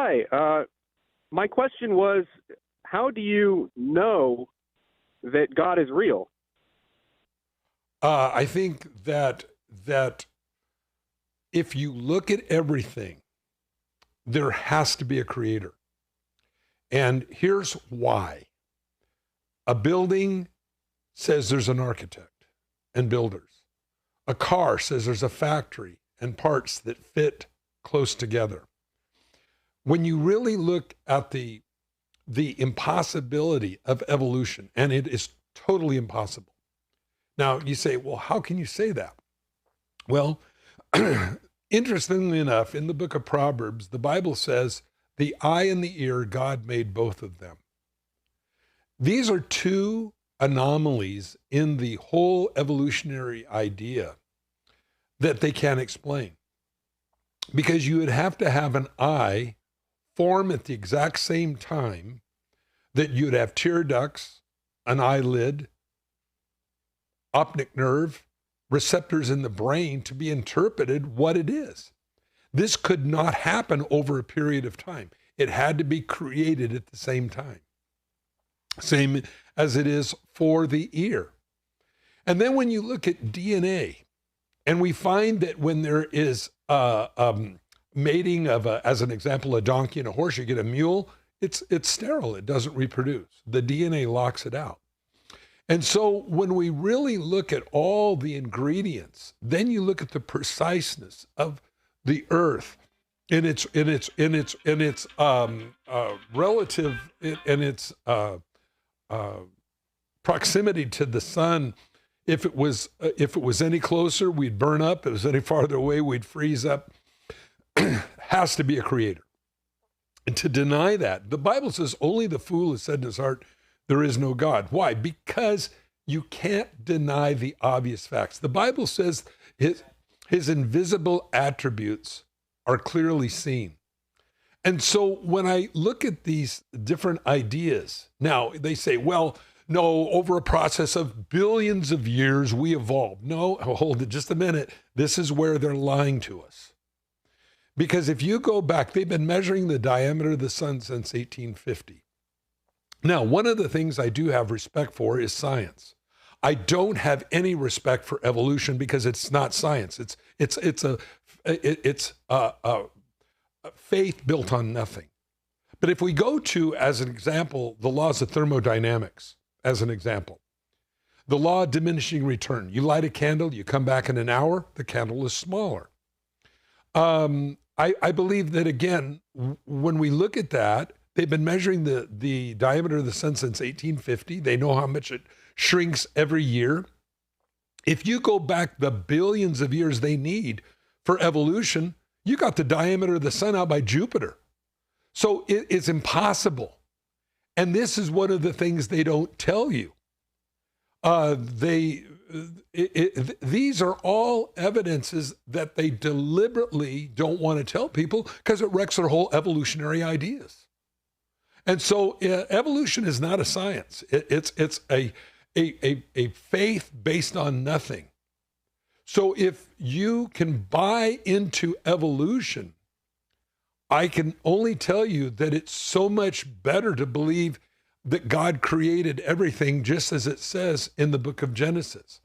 Hi. My question was, how do you know that God is real? I think that if you look at everything, there has to be a creator. And here's why. A building says there's an architect and builders. A car says there's a factory and parts that fit close together. When you really look at the impossibility of evolution, and it is totally impossible. Now you say, well, how can you say that? Well, interestingly enough, in the book of Proverbs, the Bible says, the eye and the ear, God made both of them. These are two anomalies in the whole evolutionary idea that they can't explain. Because you would have to have an eye form at the exact same time that you'd have tear ducts, an eyelid, optic nerve, receptors in the brain to be interpreted what it is. This could not happen over a period of time. It had to be created at the same time. Same as it is for the ear. And then when you look at DNA, and we find that when there is mating of, as an example, a donkey and a horse, you get a mule, it's sterile. It doesn't reproduce. The DNA locks it out. And so when we really look at all the ingredients, then you look at the preciseness of the earth in its relative in its proximity to the sun. If it was any closer, we'd burn up. If it was any farther away, we'd freeze up. Has to be a creator. And to deny that, the Bible says only the fool has said in his heart, there is no God. Why? Because you can't deny the obvious facts. The Bible says his invisible attributes are clearly seen. And so when I look at these different ideas, now they say, well, no, over a process of billions of years, we evolved. No, hold it just a minute. This is where they're lying to us. Because if you go back, they've been measuring the diameter of the sun since 1850. Now, one of the things I do have respect for is science. I don't have any respect for evolution because it's not science. It's a faith built on nothing. But if we go to, as an example, the laws of thermodynamics, as an example, the law of diminishing return. You light a candle, you come back in an hour, the candle is smaller. I believe that, again, when we look at that, they've been measuring the diameter of the sun since 1850. They know how much it shrinks every year. If you go back the billions of years they need for evolution, you got the diameter of the sun out by Jupiter. So it's impossible. And this is one of the things they don't tell you. These are all evidences that they deliberately don't want to tell people because it wrecks their whole evolutionary ideas. And so evolution is not a science. It's a faith based on nothing. So if you can buy into evolution, I can only tell you that it's so much better to believe that God created everything just as it says in the book of Genesis.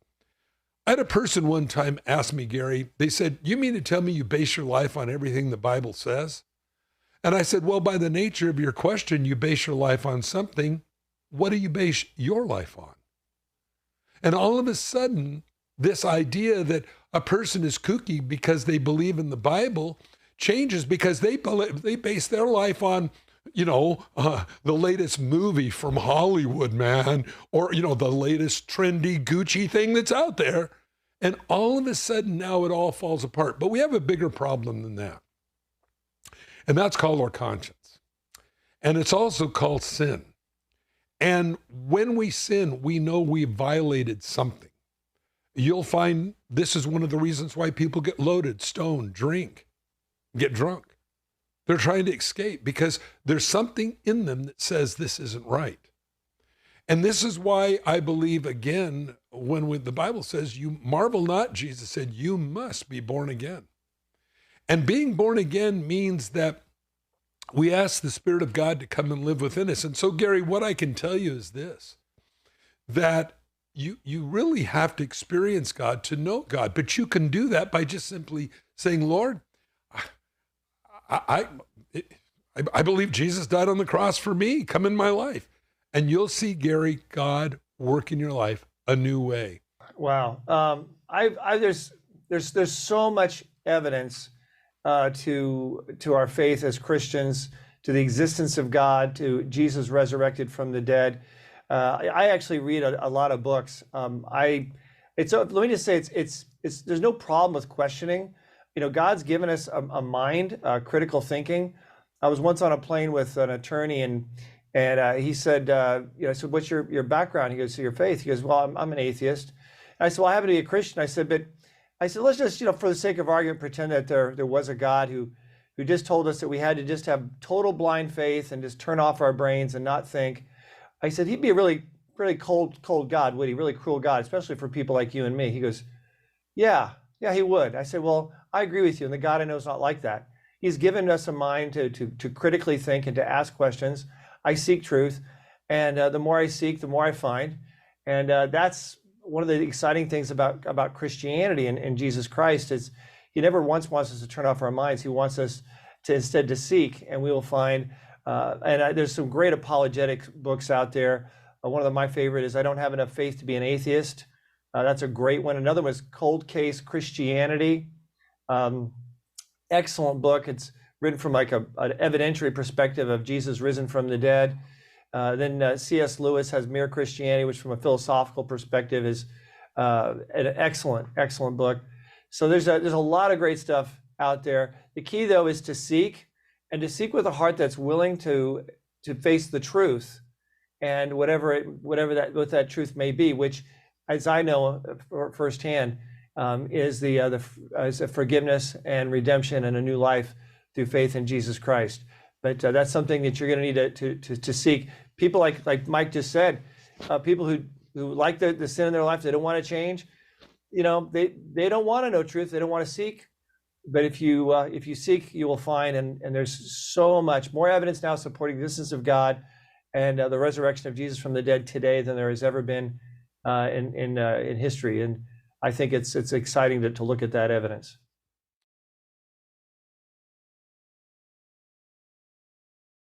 I had a person one time ask me, Gary, they said, you mean to tell me you base your life on everything the Bible says? And I said, well, by the nature of your question, you base your life on something. What do you base your life on? And all of a sudden, this idea that a person is kooky because they believe in the Bible changes because they base their life on, the latest movie from Hollywood, man, or, the latest trendy Gucci thing that's out there. And all of a sudden now it all falls apart. But we have a bigger problem than that. And that's called our conscience. And it's also called sin. And when we sin, we know we violated something. You'll find this is one of the reasons why people get loaded, stoned, drink, get drunk. They're trying to escape because there's something in them that says this isn't right. And this is why I believe, again, when the Bible says, you marvel not, Jesus said, you must be born again. And being born again means that we ask the Spirit of God to come and live within us. And so, Gary, what I can tell you is this, that you really have to experience God to know God, but you can do that by just simply saying, Lord, I believe Jesus died on the cross for me. Come in my life. And you'll see, Gary, God work in your life a new way. Wow. There's so much evidence to our faith as Christians, to the existence of God, to Jesus resurrected from the dead. I actually read a lot of books. Let me just say, there's no problem with questioning. God's given us a mind, critical thinking. I was once on a plane with an attorney, and he said, I said, what's your background? He goes, so your faith. He goes, well, I'm an atheist. And I said, well, I happen to be a Christian. I said, let's just, for the sake of argument, pretend that there was a God who just told us that we had to just have total blind faith and just turn off our brains and not think. I said, he'd be a really, really cold God, would he? Really cruel God, especially for people like you and me. He goes, yeah, he would. I said, well, I agree with you. And the God I know is not like that. He's given us a mind to critically think and to ask questions. I seek truth. And the more I seek, the more I find. And that's one of the exciting things about Christianity and Jesus Christ is he never once wants us to turn off our minds. He wants us to instead to seek, and we will find. There's some great apologetic books out there. One of my favorite is I Don't Have Enough Faith to Be an Atheist. That's a great one. Another one is Cold Case Christianity. Excellent book. It's written from like an evidentiary perspective of Jesus risen from the dead. Then C.S. Lewis has Mere Christianity, which from a philosophical perspective is an excellent book. So there's a lot of great stuff out there. The key, though, is to seek, and to seek with a heart that's willing to face the truth, and whatever that truth may be, which, as I know firsthand, is the forgiveness and redemption and a new life through faith in Jesus Christ. But that's something that you're going to need to seek. People like Mike just said, people who like the sin in their life, they don't want to change. They don't want to know truth. They don't want to seek. But if you seek, you will find. And there's so much more evidence now supporting the existence of God and the resurrection of Jesus from the dead today than there has ever been in history. And I think it's exciting to look at that evidence.